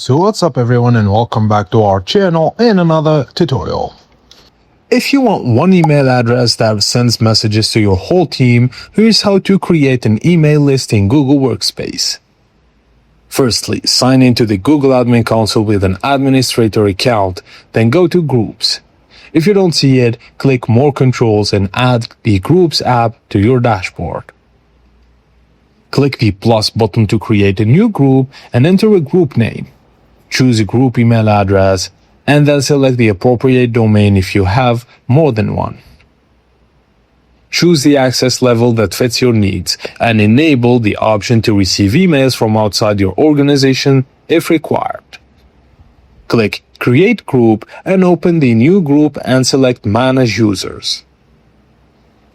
So what's up everyone and welcome back to our channel in another tutorial. If you want one email address that sends messages to your whole team, here's how to create an email list in Google Workspace. Firstly, sign into the Google Admin Console with an administrator account, then go to Groups. If you don't see it, click More Controls and add the Groups app to your dashboard. Click the plus button to create a new group and enter a group name. Choose a group email address, and then select the appropriate domain if you have more than one. Choose the access level that fits your needs, and enable the option to receive emails from outside your organization if required. Click Create Group and open the new group and select Manage Users.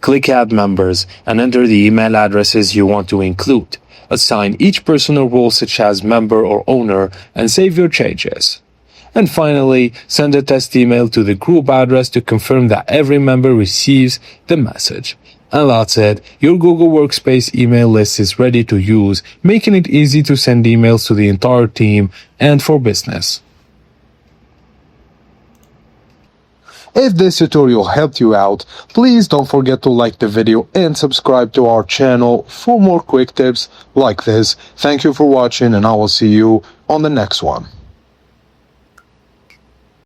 Click Add Members and enter the email addresses you want to include. Assign each person a role such as member or owner and save your changes. And finally, send a test email to the group address to confirm that every member receives the message. And that's it. Your Google Workspace email list is ready to use, making it easy to send emails to the entire team and for business. If this tutorial helped you out, please don't forget to like the video and subscribe to our channel for more quick tips like this. Thank you for watching and I will see you on the next one.